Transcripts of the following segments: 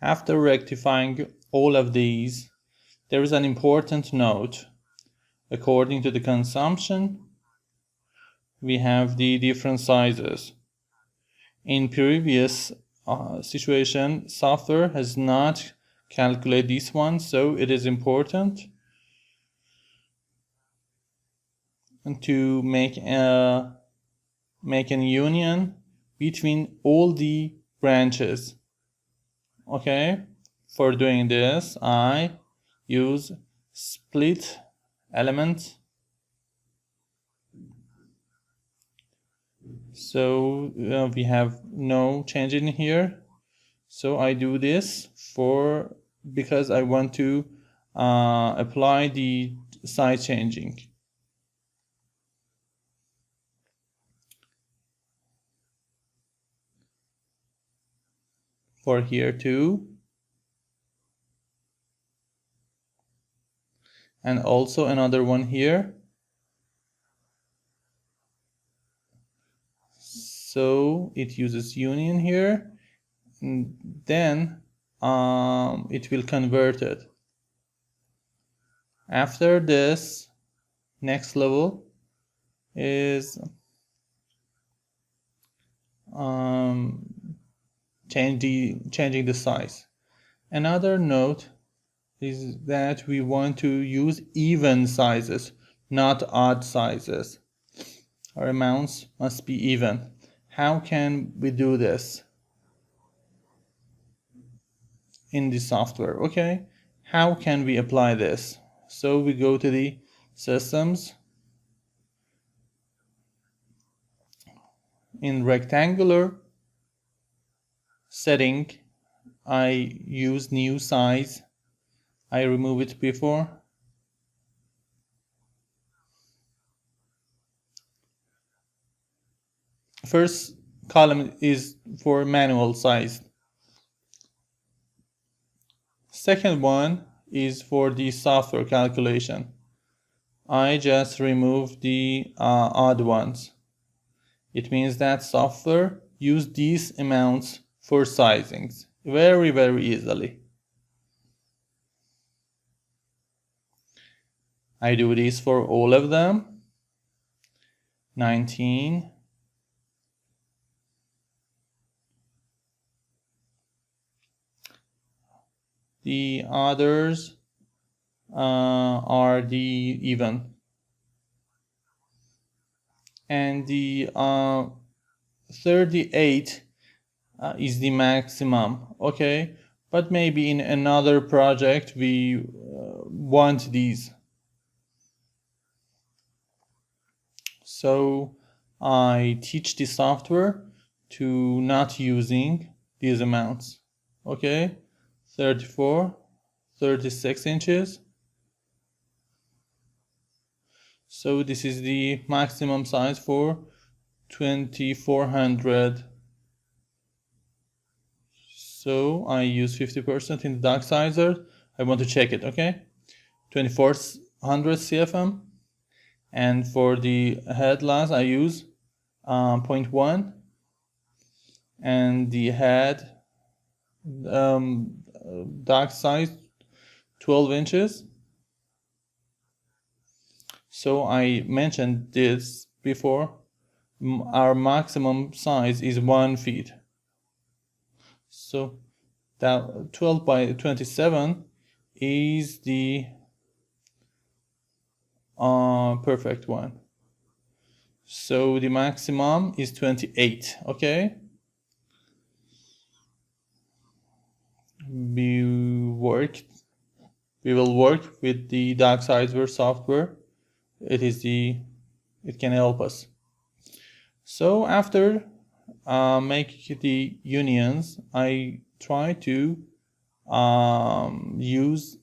After rectifying all of these, there is an important note. According to the consumption, we have the different sizes. In previous situation, software has not calculated this one, so it is important to make an union between all the branches. Okay, for doing this, I use split element. So we have no change in here. So I do this because I want to apply the size changing. For here too. And also another one here. So it uses union here, and then it will convert it. After this, next level is changing the size. Another note is that we want to use even sizes, not odd sizes. Our amounts must be even. How can we do this in the software? Okay, how can we apply this? So we go to the systems. In rectangular setting, I use new size. I remove it before. First column is for manual size. Second one is for the software calculation. I just remove the odd ones. It means that software use these amounts for sizings very, very easily. I do this for all of them. 19. The others are the even. And the 38 is the maximum. Okay, but maybe in another project we want these. So I teach the software to not using these amounts. Okay, 34, 36 inches. So this is the maximum size for 2400. So I use 50% in the Duct sizer. I want to check it, okay? 2400 CFM. And for the head loss, I use 0.1. And the head Duct size 12 inches. So I mentioned this before. Our maximum size is 1 feet. So that 12 by 27 is the perfect one. So the maximum is 28. Okay. We will work with the Duct sizer software. It can help us. So after make the unions, I try to use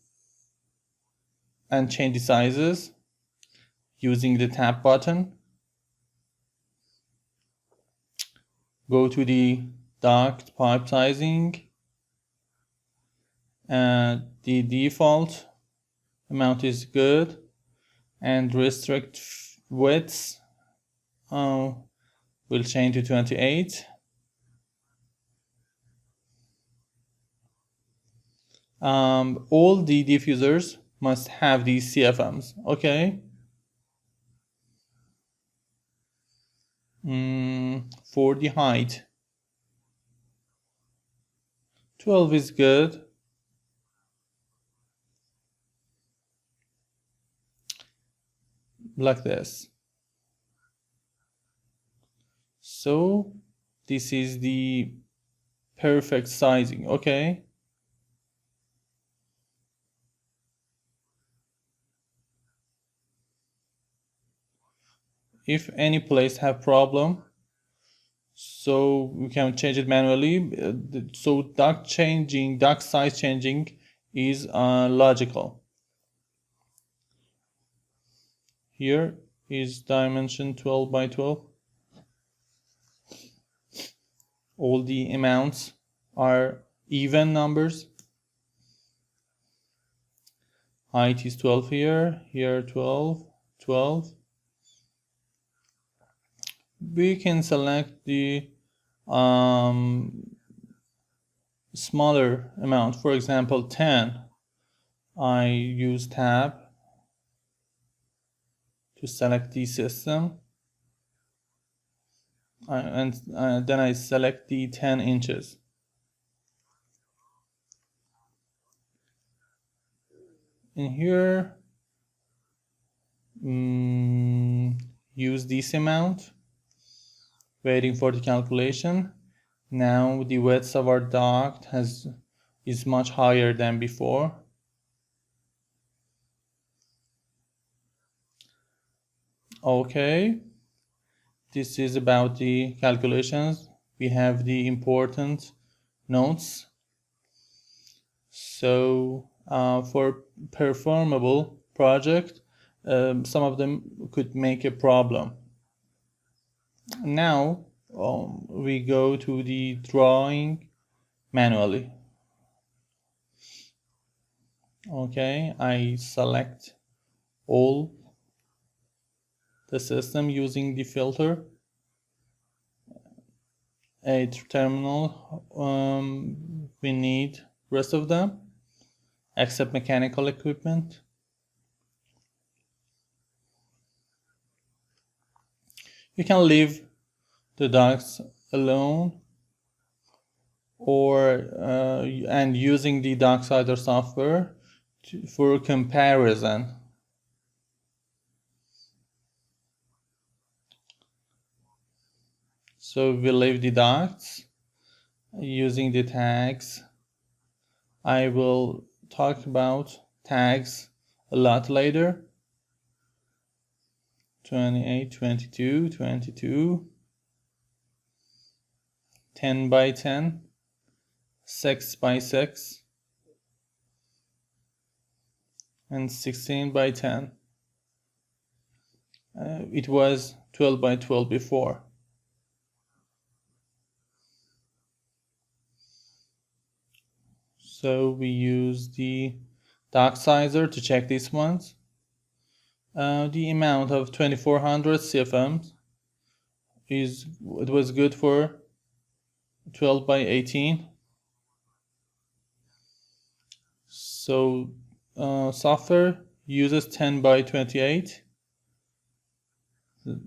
and change the sizes using the tab button. Go to the duct pipe sizing, and the default amount is good, and restrict widths will change to 28. all the diffusers must have these CFMs. Okay. For the height, 12 is good. Like this. So this is the perfect sizing. Okay. If any place have problem, so we can change it manually. So duct size changing is logical. Here is dimension 12 by 12. All the amounts are even numbers. Height is 12 here, here 12, 12. We can select the smaller amount, for example 10. I use tab to select the system, and then I select the 10 inches. In here, use this amount, waiting for the calculation. Now the width of our duct is much higher than before. Okay, this is about the calculations. We have the important notes. So for performable project, some of them could make a problem. Now we go to the drawing manually. Okay, I select all the system using the filter, a terminal. We need rest of them except mechanical equipment. You can leave the ducts alone, or and using the DuctSizer software for comparison. So we leave the ducts using the tags. I will talk about tags a lot later. 28, 22, 22, 10 by 10, 6 by 6, and 16 by 10. It was 12 by 12 before. So we use the DuctSizer to check these ones. The amount of 2400 CFMs it was good for 12 by 18. So software uses 10 by 28. You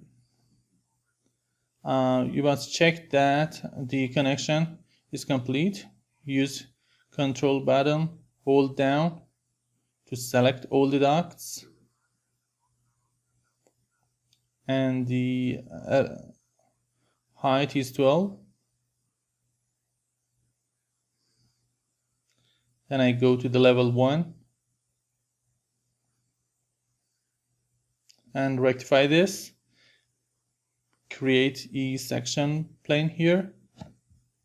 must check that the connection is complete. Use control button, hold down to select all the ducts, and the height is 12. Then I go to the level 1 and rectify this. Create a section plane here.